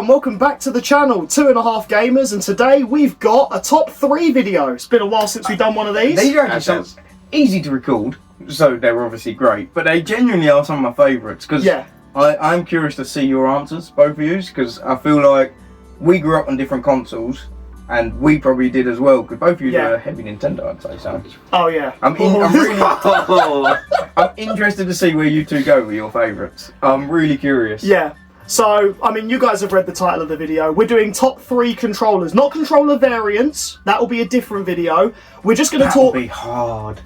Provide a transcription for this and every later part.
everyone, welcome back to the channel, 2.5 Gamers, and today we've got a top 3 video. It's been a while since we've done one of these. These are actually easy to record, so they're obviously great, but they genuinely are some of my favourites, because I'm curious to see your answers, both of you, because I feel like we grew up on different consoles, and we probably did as well, because both of you are heavy Nintendo, I'd say, so. Oh yeah. I'm interested to see where you two go with your favourites. I'm really curious. Yeah. So, I mean, you guys have read the title of the video. We're doing top 3 controllers, not controller variants. That will be a different video. We're just going to talk... That'll be hard.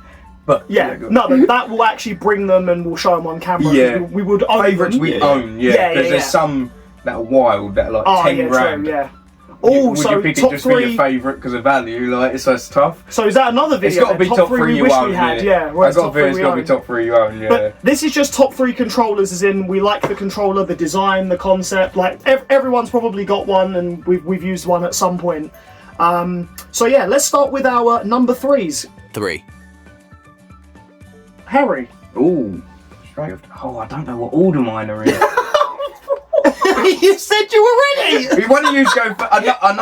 But that will actually bring them and we'll show them on camera. Yeah. We would own favourites them. we own, because there's some that are wild, that are like 10 grand. True, yeah. Would you pick it just for your favourite because of value? Like, it's tough. So is that another video? It's got to be top 3 you own. Yeah, it's got to be top 3 you own. Yeah. But this is just top 3 controllers, as in we like the controller, the design, the concept. Like everyone's probably got one, and we've used one at some point. So yeah, let's start with our number 3s. 3. Harry. Ooh, straight off. Oh, I don't know what order mine are in. You said you were ready! One of you go first. I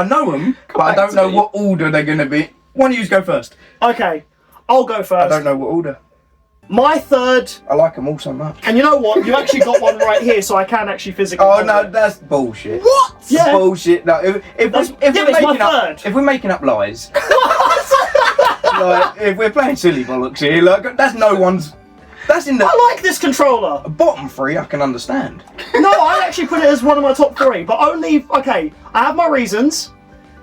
know them, but I don't know what order they're going to be. One of you go first. Okay, I'll go first. I don't know what order. My third... I like them all so much. And you know what? You actually got one right here, so I can actually physically... Oh, no, that's bullshit. What? Yeah. Bullshit. No, if we're making up lies... like, if we're playing silly bollocks here, like, that's no one's... That's in the... I like this controller. Bottom 3, I can understand. No, I actually put it as one of my top 3, but only... Okay, I have my reasons.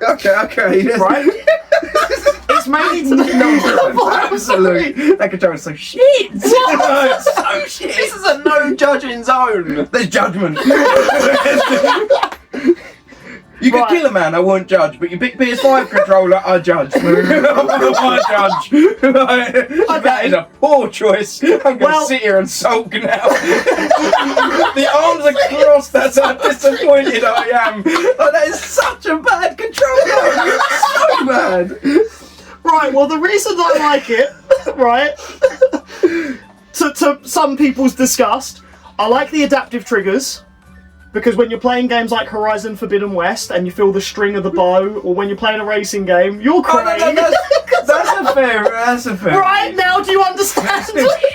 Okay. Right? It's mainly to the... Absolutely. That controller's so shit. What? So shit. This is a no judging zone. There's judgment. You could kill a man, I won't judge, but you pick PS5 controller, I judge. I judge. That is a poor choice. I'm going to sit here and sulk now. The arms are crossed, that's how disappointed I am. Oh, that is such a bad controller. So bad. Right, well, the reason I like it, right, to some people's disgust, I like the adaptive triggers. Because when you're playing games like Horizon Forbidden West and you feel the string of the bow, or when you're playing a racing game, you're crying. That's a fair. Right, now do you understand?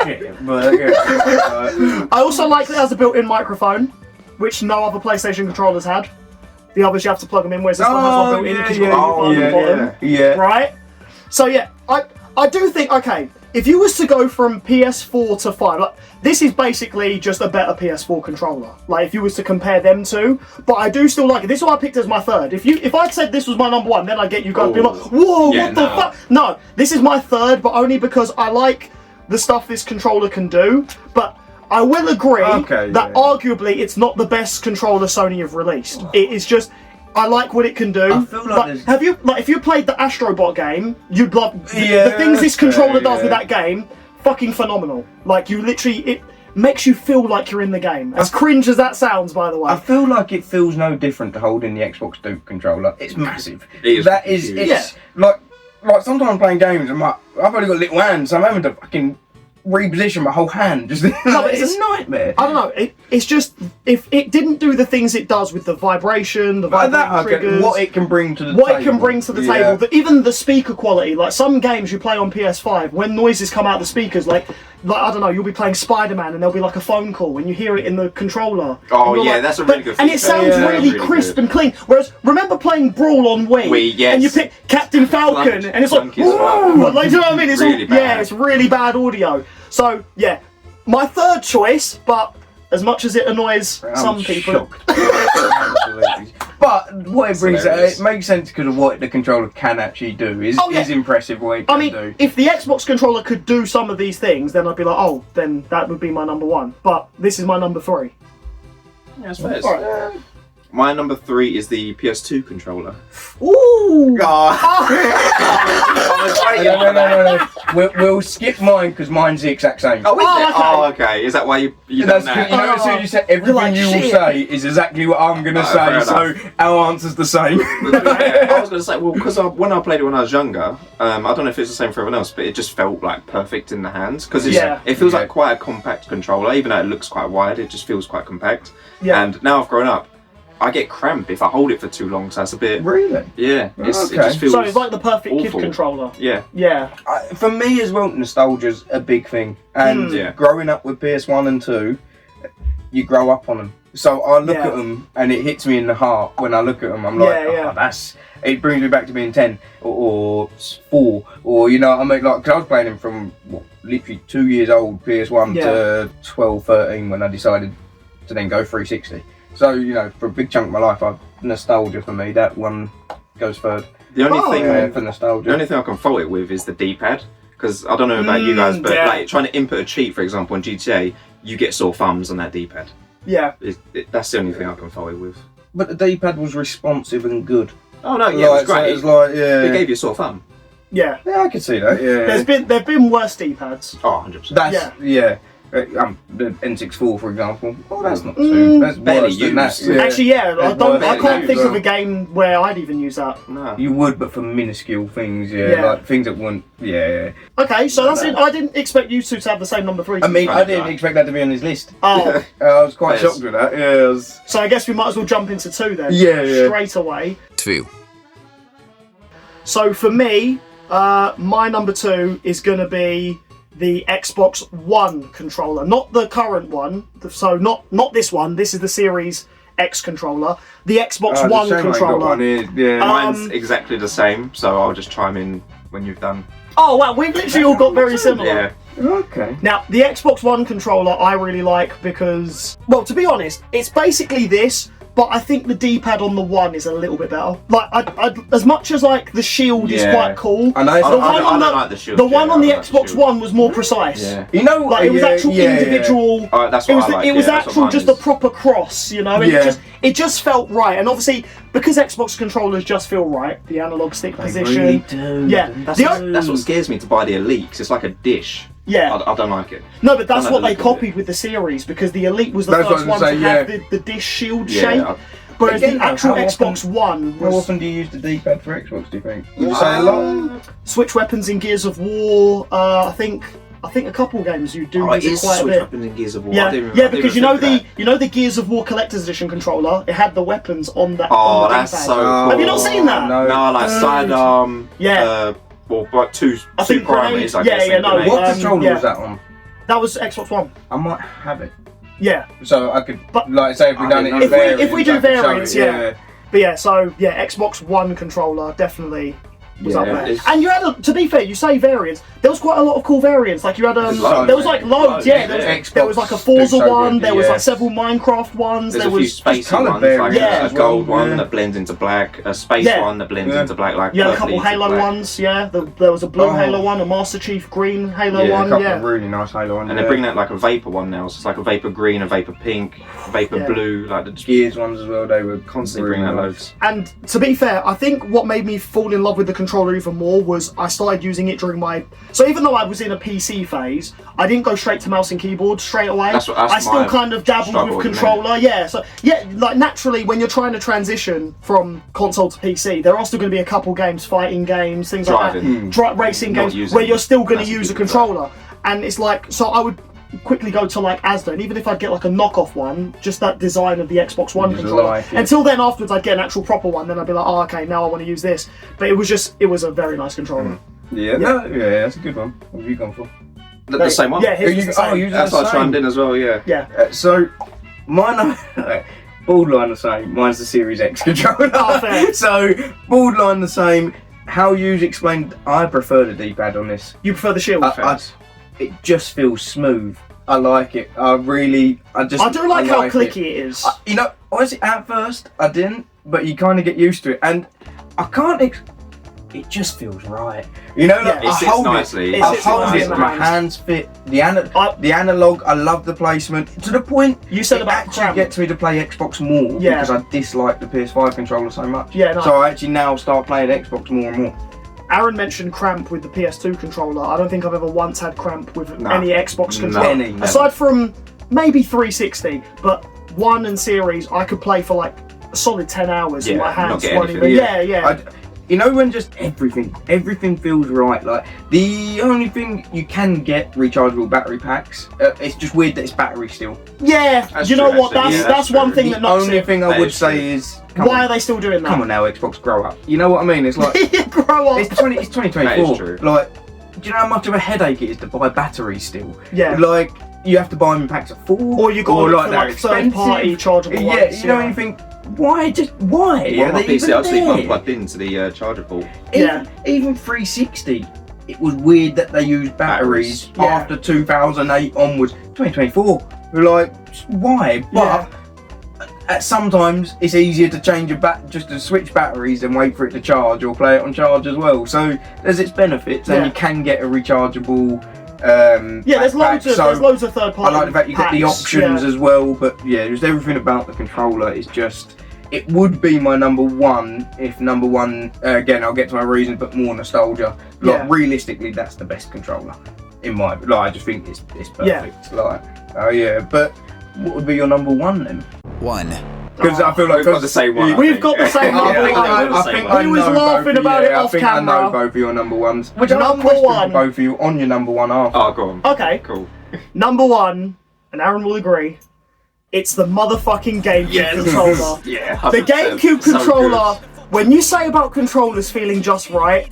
Shit, but, I also like that it has a built-in microphone, which no other PlayStation controllers had. The others you have to plug them in, whereas this one has one built in because you've got the bottom. Yeah. Right? So yeah, I do think, okay, if you was to go from PS4 to 5, like, this is basically just a better PS4 controller. Like, if you was to compare them two, but I do still like it. This is what I picked as my third. If I'd said this was my number 1, then I'd get you guys being like, whoa, what the fuck? No, this is my third, but only because I like the stuff this controller can do. But I will agree that arguably it's not the best controller Sony have released. It is just... I like what it can do. I feel like if you played the Astrobot game, you'd love the things this controller does with that game. Fucking phenomenal. Like, you literally, it makes you feel like you're in the game. As cringe as that sounds, by the way. I feel like it feels no different to holding the Xbox Duke controller. It's massive. It is. Like sometimes I'm playing games and I've only got little hands, so I'm having to fucking reposition my whole hand. Just it's a nightmare. I don't know. It's just, if it didn't do the things it does with the vibration, the vibrating triggers, what it can bring to the table. It can bring to the table. Even the speaker quality. Like, some games you play on PS5, when noises come out of the speakers, like I don't know, you'll be playing Spider-Man and there'll be like a phone call when you hear it in the controller. Oh yeah, that's a really good feature. And it sounds really crisp and clean. Whereas, remember playing Brawl on Wii? Yes. And you pick Captain Falcon and it's like, whoa! Like, do you know what I mean? It's really bad. it's really bad audio. So, yeah, my third choice, but as much as it annoys some people... Absolutely. But what it brings, it makes sense because of what the controller can actually do. Is impressive what it can do. If the Xbox controller could do some of these things, then I'd be like, oh, then that would be my number 1. But this is my number 3. Yeah, that's fair. My number 3 is the PS2 controller. Ooh! No. We'll skip mine because mine's the exact same. Oh, is it? Oh, okay. Is that why you done that? You know, as soon as you said everything you will say is exactly what I'm going to say, so our answer's the same. I was going to say, well, because when I played it when I was younger, I don't know if it's the same for everyone else, but it just felt like perfect in the hands because it feels like quite a compact controller, even though it looks quite wide. It just feels quite compact. Yeah. And now I've grown up. I get cramp if I hold it for too long, so it's a bit. Really? Yeah, it Okay. just feels. So it's like the perfect kid awful. controller. Yeah. Yeah. For me as well, nostalgia's a big thing. And Yeah. growing up with PS1 and 2, you grow up on them. So I look Yeah. at them and it hits me in the heart when I look at them. I'm like, Yeah. it brings me back to being 10 or 4, or, you know, I mean, like, 'cause I was playing them from, literally 2 years old, PS1 to 12, 13 when I decided to then go 360. So, you know, for a big chunk of my life, nostalgia for me, that one goes third. The only thing For nostalgia. The only thing I can fault it with is the D-pad, because I don't know about you guys, but like trying to input a cheat, for example, in GTA, you get sore thumbs on that D-pad. Yeah. That's the only thing I can fault it with. But the D-pad was responsive and good. Oh no, yeah, it was So great. it was like, yeah. It gave you a sore thumb. Yeah. Yeah, I could see that. Yeah. There've been worse D-pads. Oh, 100%. That's yeah. The N64, for example. Oh, that's not too. That's barely worse than that. used. Yeah. Actually, yeah. I can't barely think used. of a game where I'd even use that. No. You would, but for minuscule things, Yeah. like things that wouldn't. Yeah. Okay, so that's it. I didn't expect you two to have the same number 3. I mean, I Funny didn't guy. expect that to be on his list. Oh, I was quite Yes. shocked with that. Yeah. I was... so I guess we might as well jump into 2 then. Yeah. Straight away. 2. So for me, my number 2 is going to be the Xbox One controller, not the current one. So not this one. This is the Series X controller. The Xbox Oh, One it's a shame I ain't got controller. one here. Yeah. Mine's exactly the same, so I'll just chime in when you've done. Oh wow, we've literally all got very similar. Yeah. Okay. Now, the Xbox One controller I really like because, well, to be honest, it's basically this, but I think the D-pad on the One is a little bit better. Like, as much as like the Shield is Yeah. quite cool, I know it's I the don't, one I on don't the like the shield. the one yeah, on the I don't like Xbox shield. One was more precise. Yeah. You know, Like it was actual individual. Oh, that's It what was, I like. it was yeah, that's what actual, mine just is. a proper cross, you know. And Yeah. it just felt right. And obviously, because Xbox controllers just feel right, the analog stick position. do. Yeah, That's what scares me to buy the Elite, 'cause it's like a dish. yeah. I don't like it. No, but that's I what like they the look of copied with the series because the Elite was the That's what first I was one to gonna have say, the dish shield Yeah, shape. Whereas Again, the actual how often- Xbox One How was often do you use the D-pad for Xbox? Do you think? Would you say a lot? switch weapons in Gears of War. I think a couple games you do Oh, it use is it quite a switch bit. weapons in Gears of War. Yeah, I didn't, yeah, I didn't because even you know think of that. the Gears of War Collector's Edition controller. It had the weapons on that. Oh, on the that's D-pad. so cool. Have you not seen that? No. No, like sidearm. Yeah. Well, like two I think parameters. I grenade- guess. yeah, and no, grenade. What Um, controller yeah. was that on? That was Xbox One. I might have it. Yeah, So I could, But- like, say if we I done it didn't in know. If we do I could show variants, it, yeah. but yeah. So yeah, Xbox One controller definitely was Yeah, up there. it's- And you had, to be fair, you say variants. There was quite a lot of cool variants. Like you had, There's loads, there was like mate. loads. Yeah, there was, Xbox there was like a do Forza so one. good, There was yeah. like several Minecraft ones. There's there a few was spacey coloured ones, like variants Yeah. a as well, gold one yeah. that blends into black, a space Yeah. one that blends Yeah. into black, like you had a purpley couple into Halo black. ones. Yeah, there was a blue Oh. Halo one, a Master Chief green Halo Yeah, a one. A couple Yeah, of really nice Halo ones. And they're bringing out like a vapor one now, so it's like a vapor green, a vapor pink, a vapor Yeah. blue, like the Gears ones as well. They were constantly really bringing out nice. loads. and to be fair, I think what made me fall in love with the controller even more was I started using it during my. So even though I was in a PC phase, I didn't go straight to mouse and keyboard straight away. That's I still my kind of dabbled struggle with at the controller. Yeah, so yeah, like naturally when you're trying to transition from console to PC, there are still going to be a couple games, fighting games, things like Driving. that, racing Not games using where you're still going to massive use a keyboard. controller. And it's like, so I would quickly go to like Asda, and even if I'd get like a knockoff one, just that design of the Xbox One Just controller. like, yeah. Until then, afterwards, I'd get an actual proper one. Then I'd be like, oh, okay, now I want to use this. But it was a very nice controller. Yeah, no, yeah, that's a good one. What have you gone for? The same one? Yeah, his was the same. you That's what I chimed in as well, yeah. Yeah. So, mine, borderline the same. Mine's the Series X controller. Oh, fair. So, borderline the same. How you explained, I prefer the D-pad on this. You prefer the Shield? It just feels smooth. I like it. I do like how it. clicky it is. You know, honestly, at first I didn't, but you kind of get used to it, and I can't. It just feels right. You know, like, Yeah. It I sits hold nicely. it. It I sits hold nicely it. in the My hands. hands fit the I- the analog. I love the placement to the point. You said it about actually cramp. gets me to play Xbox more Yeah. because I dislike the PS5 controller so much. Yeah, no. So I actually now start playing Xbox more and more. Aaron mentioned cramp with the PS2 controller. I don't think I've ever once had cramp with No. any Xbox No. controller. Any, never. Aside from maybe 360, but One and Series, I could play for like a solid 10 hours and Yeah, my not hands get won't anything. even. Yeah, yeah. you know when just everything feels right. Like the only thing you can get rechargeable battery packs. It's just weird that it's battery still. Yeah, That's you know true, what? actually. That's one thing that The knocks only it. thing I That would is say true. is, Why are they still doing that? come on now, Xbox, grow up. You know what I mean? It's like Grow up. it's 2024. That is true. Like, do you know how much of a headache it is to buy batteries still? Yeah. Like, you have to buy them in packs of 4, Or you got to look for they're like third-party chargeable Yeah, ones. you know, and you think, why? Why? Well, Are my they PC, even I just leave there? mine plugged into the charger port. Yeah. Even 360, it was weird that they used batteries Yeah. after 2008 onwards. 2024, we're like, why? But sometimes it's easier to change just to switch batteries than wait for it to charge or play it on charge as well. So there's its benefits, and you can get a rechargeable. There's loads of third party. I like the fact you get the packs, options as well, but yeah, just everything about the controller is just. It would be my number one if number one. Again, I'll get to my reasons, but more nostalgia. Like realistically, that's the best controller in my. Like, I just think it's perfect. Yeah. Like, oh yeah, but what would be your number one then? 1. Because I feel like We've got the same one. I We've think. got the same I number think one. I think I We was know laughing both, about it off I think I know camera. both of your number ones. Which Number I have a question one. for both of you on your number one after. Oh, go on. Okay. Cool. Number one, and Aaron will agree, it's the motherfucking GameCube controller. Yeah. The 100%. GameCube So controller, good. when you say about controllers feeling just right,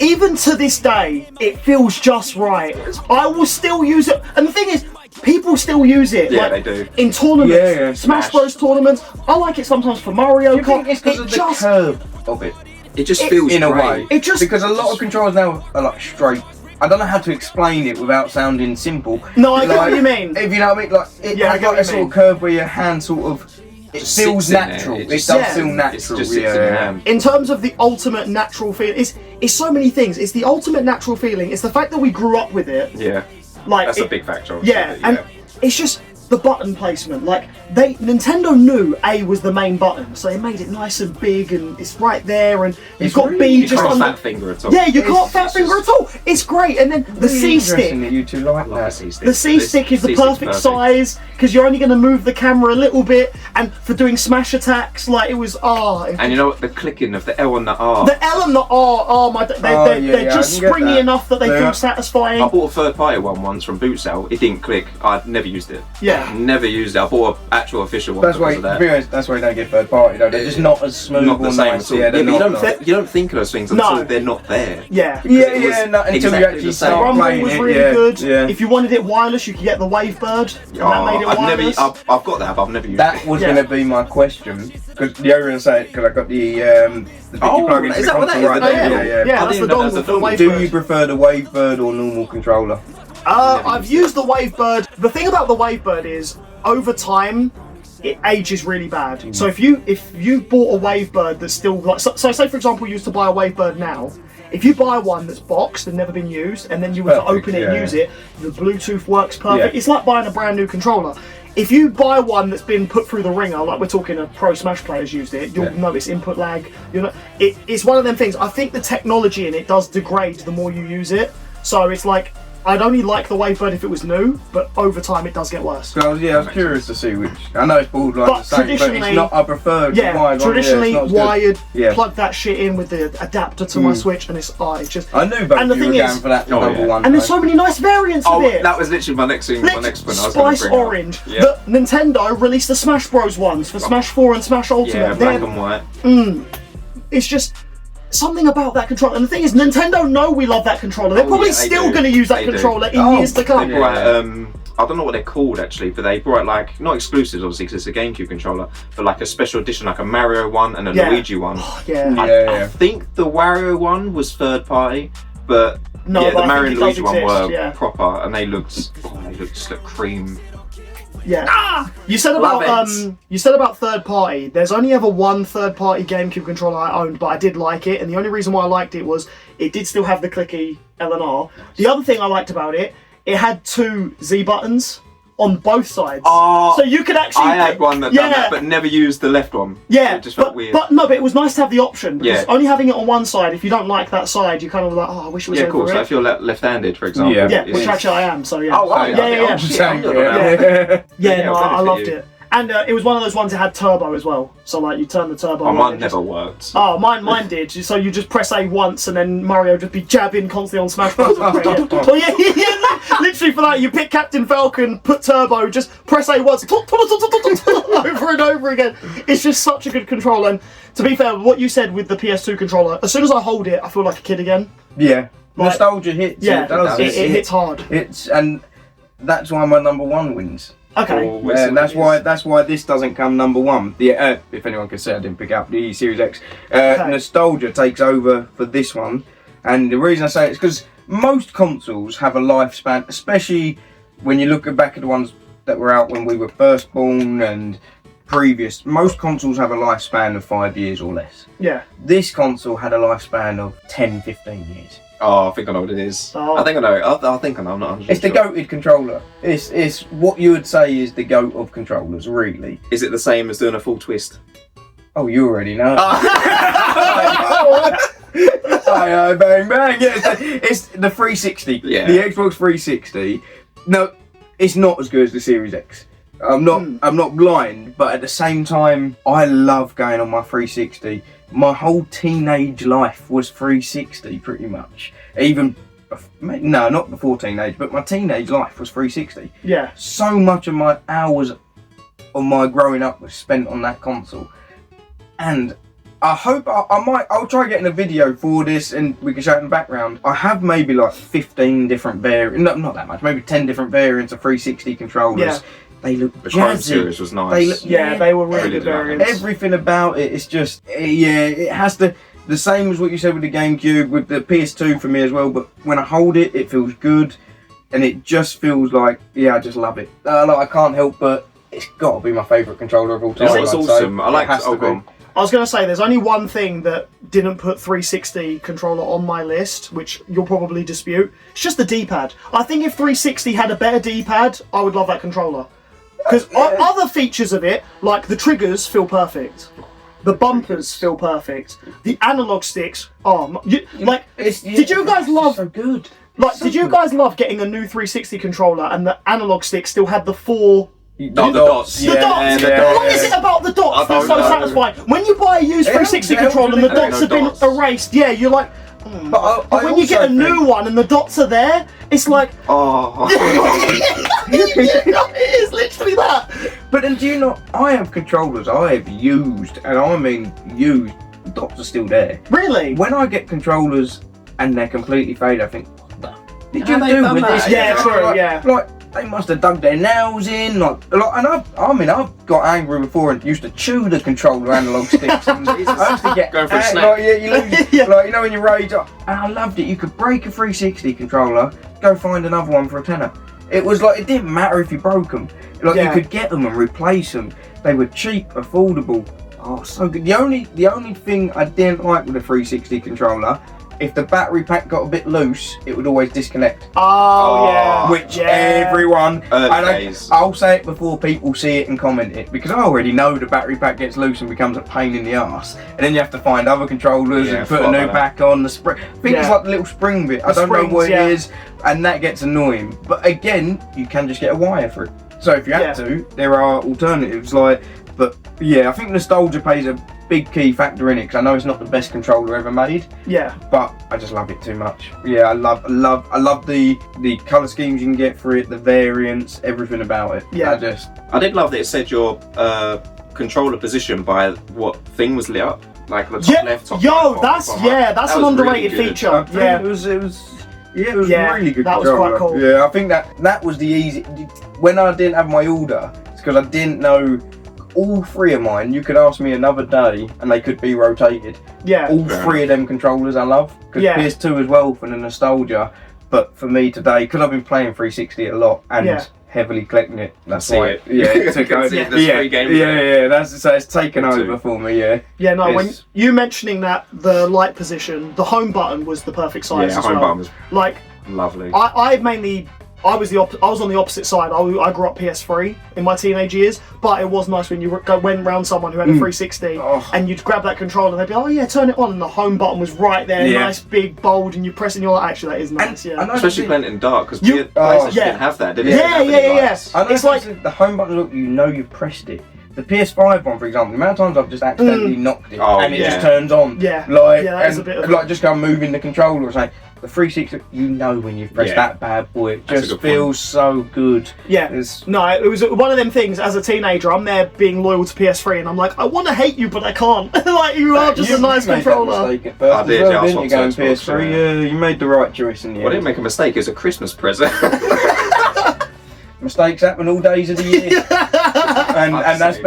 even to this day, it feels just right. I will still use it. And the thing is, people still use it. Yeah, like, they do. in tournaments, Yeah, Smash Smash. Bros tournaments. I like it sometimes for Mario Do you think Kart. it's because of the just, curve of it? It just feels In a great. way. It just- because a lot of controllers now are like straight. I don't know how to explain it without sounding simple. No, I get what you mean. If you know what I mean, like it Yeah, I has get like what a you sort mean. of curve where your hand sort of Just feels sits in there. natural. It It just does sits feel It natural. just sits in your hand. In terms of the ultimate natural feel, it's so many things. It's the ultimate natural feeling. It's the fact that we grew up with it. Yeah. Like That's it- a big factor. obviously, Yeah, but and it's just the button placement. Like Nintendo knew A was the main button, so they made it nice and big, and it's right there, and you've It's got really- B you just can't on fat the. finger at all. Yeah, you can't fat it's finger just- at all. It's great, and then the Really C interesting stick. that you two like Like a that. C-stick. The C stick is the C-stick's perfect size because you're only going to move the camera a little bit, and for doing smash attacks, like it was And you know what? The clicking of the L and the R. the L and the R. Oh my! They're just I can get springy that. enough that they Yeah. feel satisfying. I bought a third party one once from Boot Sale. It didn't click. I've never used it. Yeah. Never used it. I bought an actual official one That's why, because of to be that. honest, that's why you don't get third party though. They're just not as smooth Not the or same nice. at all. Yeah, they're but not. you don't think of those things No. until they're not there. Yeah. Yeah, it was yeah, no, until you exactly actually the same. start Rumble playing was it. really yeah, good. Yeah. If you wanted it wireless, you could get the Wavebird, and that made it I've wireless. I've got that, but I've never used That it. was Yeah. going to be my question because the only reason I say it because I got the bit Oh, you plug into is the that what that console is, right the there. dongle? Yeah, yeah. Yeah, I that's the didn't know dongle that's for the the dongle. Do Wavebird. you prefer the Wavebird or normal controller? I've used the Wavebird. The thing about the Wavebird is, over time, it ages really bad. So if you bought a Wavebird that's still like, so say for example you used to buy a Wavebird now, if you buy one that's boxed and never been used, and then you were to Perfect, open it and yeah. use it, the Bluetooth works perfect. Yeah. It's like buying a brand new controller. If you buy one that's been put through the ringer, like we're talking a pro Smash players used it, you'll notice input lag. It's one of them things. I think the technology in it does degrade the more you use it. So it's like, I'd only like the Wavebird if it was new, but over time it does get worse. So I was curious to see which. I know it's borderline But the same, but traditionally- it's not. I prefer the Yeah, wired one. traditionally Yeah, it's not as good. wired, Yeah. plug that shit in with the adapter to my Switch, and it's just. I knew both And the of you were thing going is- for that Oh, number yeah. one. And there's though. so many nice variants of Oh, it. that was literally my next thing. My next one. I was Spice gonna bring Orange. Up. Yeah. The Nintendo released the Smash Bros ones for Smash 4 and Smash Ultimate. Yeah, They're- black and white. it's just something about that controller. And the thing is, Nintendo know we love that controller. They're Oh, probably yeah, they still do. going to use that They do. controller in Oh, years to They come. Yeah. brought I don't know what they're called actually, but they brought like not exclusives obviously because it's a GameCube controller, but like a special edition, like a Mario one and a Yeah. Luigi one. Yeah. Yeah. I think the Wario one was third party, but No, yeah, but the I Mario think and it does Luigi one exist, were yeah. proper, and they looked just like cream. Yeah. You said Love about it. you said about third party. There's only ever one third party GameCube controller I owned, but I did like it, and the only reason why I liked it was it did still have the clicky L and R. The other thing I liked about it, it had two Z buttons on both sides. Oh, so you could actually. I had one that done that, but never used the left one. Yeah, It just felt but, weird. but no, but it was nice to have the option because Yeah. only having it on one side, if you don't like that side, you kind of like, oh, I wish it was Yeah, over cool. So here. if you're left-handed, for example. Yeah. Yeah, it's- which actually I am. So yeah. Oh wow. Yeah, yeah, yeah. Oh, shit, I'm good Yeah. on that. Yeah, Yeah, no, I'll I benefit loved you. it. And it was one of those ones that had turbo as well. So like you turn the turbo on. Mine never worked. Oh, mine did. So you just press A once and then Mario just be jabbing constantly on Smash Bros. Well, yeah, literally for that you pick Captain Falcon, put turbo, just press A once, over and over again. It's just such a good controller. And to be fair, what you said with the PS2 controller, as soon as I hold it, I feel like a kid again. Yeah. Like, nostalgia hits. Yeah, it hits hard. And that's why my number one wins. Okay. That's why this doesn't come number one. If anyone can say I didn't pick up the Series X, nostalgia takes over for this one, and the reason I say it is because most consoles have a lifespan, especially when you look back at the ones that were out when we were first born and previous. Most consoles have a lifespan of 5 years or less. Yeah. This console had a lifespan of 10, 15 years. Oh, I think I know what it is. Oh. I think I know. I think I know. I'm not 100% It's the sure. goated controller. It's what you would say is the goat of controllers, really. Is it the same as doing a full twist? Oh, you already know. Bang bang. Yeah, it's the 360. Yeah. The Xbox 360. No, it's not as good as the Series X. I'm not blind, but at the same time, I love going on my 360. My whole teenage life was 360, pretty much. No, not before teenage, but my teenage life was 360. Yeah. So much of my hours of my growing up was spent on that console. And I hope I'll try getting a video for this and we can show it in the background. I have maybe like 15 different variants, not that much, maybe 10 different variants of 360 controllers. Yeah. They look The Chrome jazzy. series was nice. They were really really good did like variants. Everything about it is just, it has the same as what you said with the GameCube, with the PS2 for me as well, but when I hold it, it feels good, and it just feels like, I just love it. I can't help but, it's got to be my favourite controller of all time. It's awesome. I like it. to be. I was going to say, there's only one thing that didn't put 360 controller on my list, which you'll probably dispute. It's just the D-pad. I think if 360 had a better D-pad, I would love that controller. Because other features of it, like the triggers, feel perfect. The bumpers feel perfect. The analog sticks, did you guys love? So good. Did you guys love getting a new 360 controller and the analog stick still had the four? The dots. The dots. What is it about the dots that's so satisfying? When you buy a used 360 controller and the dots have been erased, you're like. But when you get a new one and the dots are there, it's like. Oh. It is literally that. But then do you not? I have controllers I have used, and I mean used. The dots are still there. Really? When I get controllers and they're completely faded, I think, what the did Have you they do done with that? this? Yeah, true. Yeah. Like they must have dug their nails in. And I've got angry before and used to chew the controller analog sticks. And I used to get Going for a snack. you lose, like when you rage. And I loved it. You could break a 360 controller, go find another one for a tenner. It was like it didn't matter if you broke them. You could get them and replace them. They were cheap, affordable. Oh, so good. The only thing I didn't like with the 360 controller, if the battery pack got a bit loose, it would always disconnect. Oh yeah. Which everyone, days. I'll say it before people see it and comment it, because I already know the battery pack gets loose and becomes a pain in the arse. And then you have to find other controllers and put a new pack on. The spring, I think it's like the little spring bit. I don't know what it is, and that gets annoying. But again, you can just get a wire for it. So if you have to, there are alternatives. But I think nostalgia plays a big key factor in it, because I know it's not the best controller ever made. Yeah. But I just love it too much. Yeah, I love the colour schemes you can get for it, the variants, everything about it. Yeah. I did love that it said your controller position by what thing was lit up, like the top left, top right, that's an underrated feature. It was really good. That was controller. quite cool. Yeah, I think that was the easy. When I didn't have my order, it's because I didn't know. All three of mine, you could ask me another day and they could be rotated. Yeah. All three of them controllers I love. Because PS2 as well for the nostalgia. But for me today, because I've been playing 360 a lot and heavily collecting it, that's why it took over. So it's taken over for me, Yeah, no, when you mentioning that, the light position, the home button was the perfect size as home well. button was like lovely. I mainly I was on the opposite side. I grew up PS3 in my teenage years, but it was nice when you went round someone who had a 360 and you'd grab that controller and they'd be, oh yeah, turn it on, and the home button was right there, nice, big, bold, and you press it and you're like, actually that is nice, Especially playing it in dark, because PlayStation didn't have that, did it? Yeah. It's like the home button look, you know you've pressed it. The PS5 one, for example, the amount of times I've just accidentally knocked it and it just turns on. That is a bit of like just go moving the controller or something. The 360, you know when you've pressed that bad boy, it just feels so good. Yeah. No, it was one of them things. As a teenager, I'm there being loyal to PS3, and I'm like, I want to hate you, but I can't. Like, you are just a nice controller. I did. Didn't you go on PS3? Yeah, you made the right choice in the end. Well, I didn't make a mistake. It was a Christmas present. Mistakes happen all days of the year, and that's.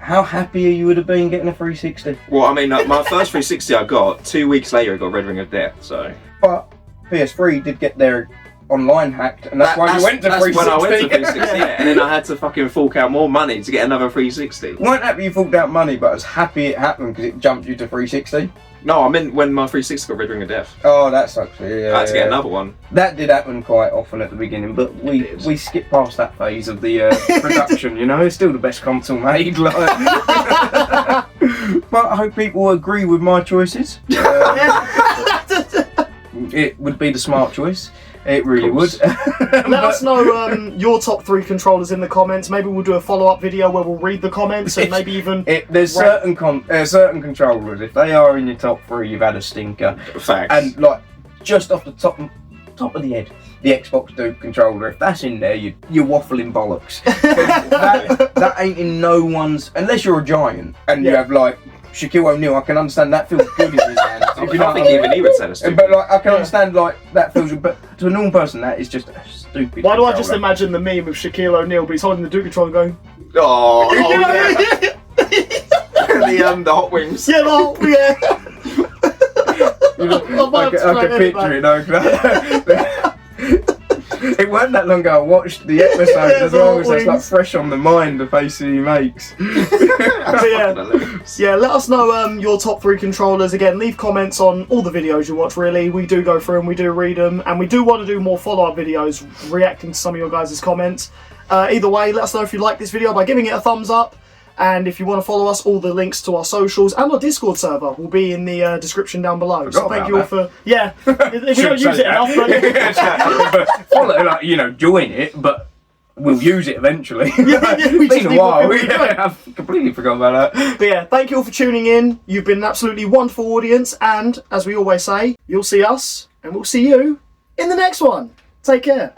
How happy you would have been getting a 360? Well, I mean, my first 360 I got 2 weeks later. I got Red Ring of Death. So, but PS3 did get their online hacked, and that's why you went to 360. That's when I went to 360, and then I had to fucking fork out more money to get another 360. Weren't happy you forked out money, but I was happy it happened because it jumped you to 360. No, I meant when my 360 got Red Ring of Death. Oh, that sucks. Yeah, I had to get another one. That did happen quite often at the beginning, but we skipped past that phase of the production. You know, it's still the best console made. Like. But I hope people agree with my choices. It would be the smart choice. It really would. Let us know your top 3 controllers in the comments. Maybe we'll do a follow-up video where we'll read the comments and maybe even... There's certain controllers, if they are in your top 3, you've had a stinker. Facts. And like, just off the top of the head, the Xbox Duke controller, if that's in there, you're waffling bollocks. that ain't in no one's... Unless you're a giant and you have like... Shaquille O'Neal, I can understand that feels good in his hands. I think even he would say that's stupid. But like, I can understand like that feels good, but to a normal person that is just a stupid. Why do I just imagine the meme of Shaquille O'Neal, but he's holding the Duke controller going, oh yeah. the Hot Wings. Yeah, I can picture it now. It wasn't that long ago I watched the episode as well, as it's like fresh on the mind, the faces he makes. Yeah, let us know your top 3 controllers. Again, leave comments on all the videos you watch, really. We do go through them, we do read them, and we do want to do more follow-up videos reacting to some of your guys' comments. Either way, let us know if you like this video by giving it a thumbs up. And if you want to follow us, all the links to our socials and our Discord server will be in the description down below. So thank you all for... Yeah, if you don't use it enough, but follow, like, you know, join it, but we'll use it eventually. It's been a while. I've completely forgot about that. But yeah, thank you all for tuning in. You've been an absolutely wonderful audience. And as we always say, you'll see us and we'll see you in the next one. Take care.